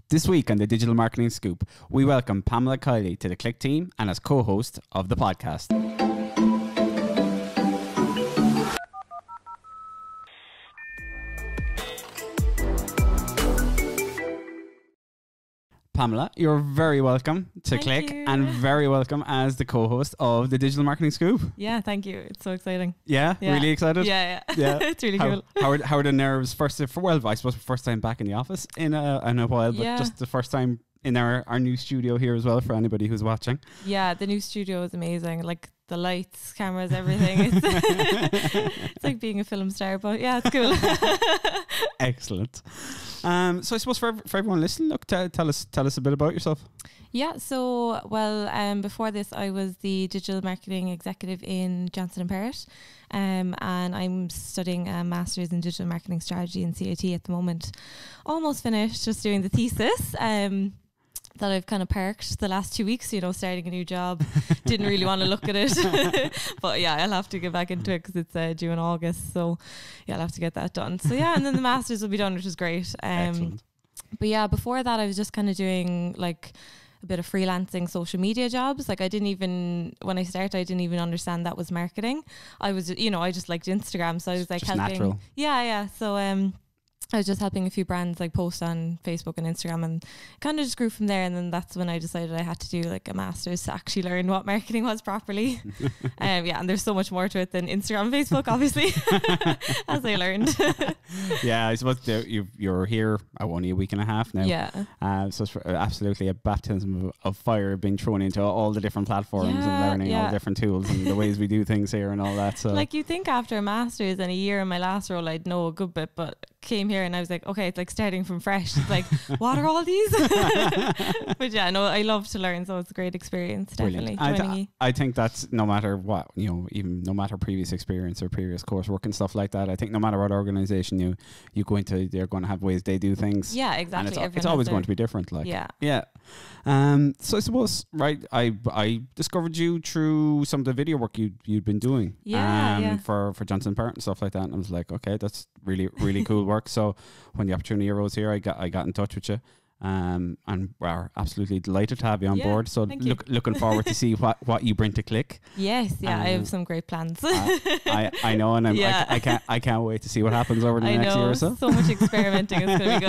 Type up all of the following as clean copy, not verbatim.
This week on the Digital Marketing Scoop, we welcome Pamela Kiely to the Cliq team and as co-host of the podcast. Pamela, you're very welcome to Cliq and very welcome as the co-host of the Digital Marketing Scoop. Yeah, thank you. It's so exciting. Yeah? Really excited? Yeah. It's really cool. How are the nerves I suppose first time back in the office in a while, but just the first time in our new studio here as well for anybody who's watching. Yeah, the new studio is amazing. Like the lights, cameras, everything. It's like being a film star, but yeah, it's cool. Excellent. So I suppose for everyone listening, look, tell us a bit about yourself. Yeah, so before this I was the digital marketing executive in Johnson & Perrott, and I'm studying a master's in digital marketing strategy in CIT at the moment. Almost finished, just doing the thesis. That I've kind of parked the last 2 weeks, starting a new job. Didn't really want to look at it. But yeah, I'll have to get back into it because it's due in August. So yeah, I'll have to get that done. So yeah, and then the master's will be done, which is great. Excellent. But yeah, before that I was just kind of doing like a bit of freelancing social media jobs. Like when I started, I didn't even understand that was marketing. I was, I just liked Instagram. So I was like just helping. Natural. Yeah. So I was just helping a few brands like post on Facebook and Instagram, and kind of just grew from there. And then that's when I decided I had to do like a master's to actually learn what marketing was properly. And there's so much more to it than Instagram and Facebook, obviously, as I learned. Yeah, I suppose you're here only a week and a half now. Yeah. So it's absolutely a baptism of fire being thrown into all the different platforms and learning all the different tools and the ways we do things here and all that. So like you think after a master's and a year in my last role, I'd know a good bit, but came here and I was like, okay, it's like starting from fresh. It's like, what are all these? But yeah, no, I love to learn, so it's a great experience. Definitely. I think that's no matter what, even no matter previous experience or previous coursework and stuff like that. I think no matter what organization you go into, they're going to have ways they do things. Yeah, exactly. And it's always going to be different. Like yeah. So I suppose I discovered you through some of the video work you'd been doing. For Johnson & Perrott and stuff like that, and I was like, okay, that's really cool work. So when the opportunity arose here, I got in touch with you, and we're absolutely delighted to have you on board. So looking forward to see what you bring to Cliq. Yes, I have some great plans. I know, and I can't wait to see what happens over the next year or so. So much experimenting is going to be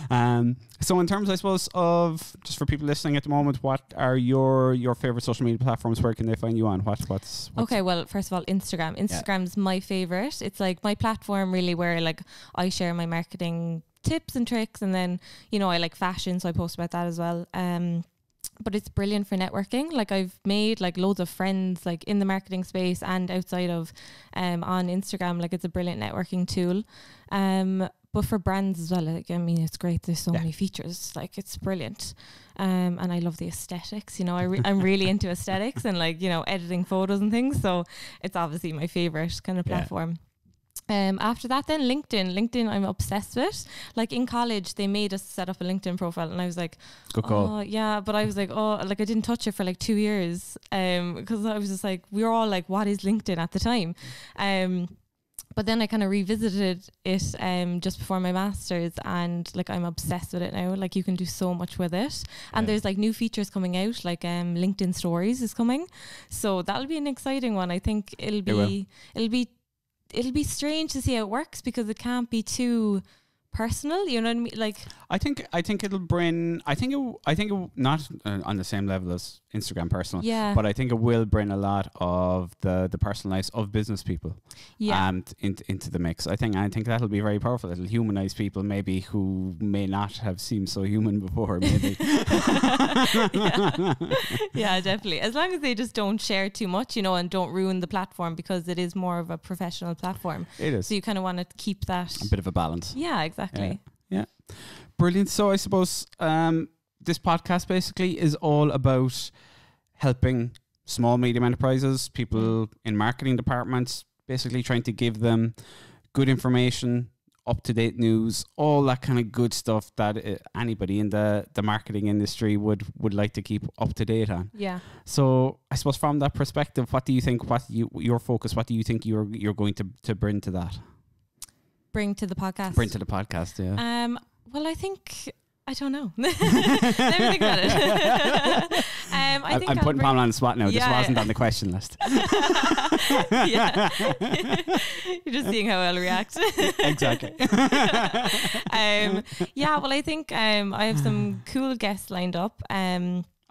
good. So in terms, I suppose, of just for people listening at the moment, what are your favorite social media platforms? Where can they find you on? What's Okay, well, first of all, Instagram. Instagram's my favorite. It's like my platform really where like I share my marketing tips and tricks, and then I like fashion, so I post about that as well. But it's brilliant for networking. Like I've made like loads of friends like in the marketing space and outside of on Instagram. Like it's a brilliant networking tool. But for brands as well, like, I mean, it's great. There's so many features. Like it's brilliant. And I love the aesthetics. I'm really into aesthetics and like, editing photos and things. So it's obviously my favorite kind of platform. After that, then LinkedIn I'm obsessed with. Like in college they made us set up a LinkedIn profile, and I was like, good call. But I was like, I didn't touch it for like 2 years because I was just like, we were all like, what is LinkedIn at the time? But then I kind of revisited it just before my master's, and like I'm obsessed with it now. Like you can do so much with it, and there's like new features coming out, like LinkedIn Stories is coming, so that'll be an exciting one. I think it'll be strange to see how it works because it can't be too personal, you know what I mean? Like I think it'll bring it not on the same level as Instagram personal, but I think it will bring a lot of the personalized of business people into the mix. I think that'll be very powerful. It'll humanize people maybe who may not have seemed so human before, maybe. Yeah, definitely. As long as they just don't share too much, and don't ruin the platform, because it is more of a professional platform. It is. So you kind of want to keep that a bit of a balance. Yeah, exactly. Yeah. Brilliant. So I suppose this podcast basically is all about helping small, medium enterprises, people in marketing departments, basically trying to give them good information, up-to-date news, all that kind of good stuff that anybody in the marketing industry would like to keep up to date on. Yeah. So I suppose from that perspective, what do you think, your focus, what do you think you're going to bring to that? Bring to the podcast? Bring to the podcast, yeah. Well, I think, I don't know. Let me think about it. I think I'm putting Pamela on the spot now. This wasn't on the question list. Yeah. You're just seeing how I'll react. Exactly. Yeah, well, I think I have some cool guests lined up.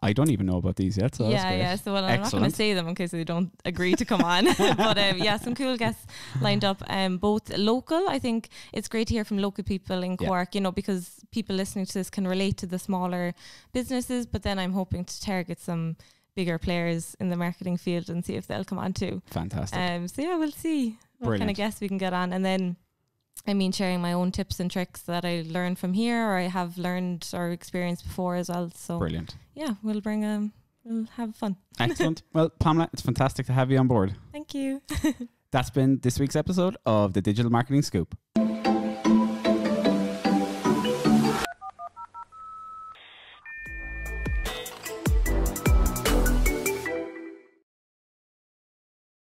I don't even know about these yet. So that's great. Yeah. So I'm not going to say them in case they don't agree to come on. But yeah, some cool guests lined up. Both local. I think it's great to hear from local people in Cork. You know, because people listening to this can relate to the smaller businesses. But then I'm hoping to target some bigger players in the marketing field and see if they'll come on too. Fantastic. So yeah, we'll see what kind of guests we can get on, and then sharing my own tips and tricks that I learned from here or I have learned or experienced before as well. So brilliant. Yeah, we'll have fun. Excellent. Well, Pamela, it's fantastic to have you on board. Thank you. That's been this week's episode of the Digital Marketing Scoop.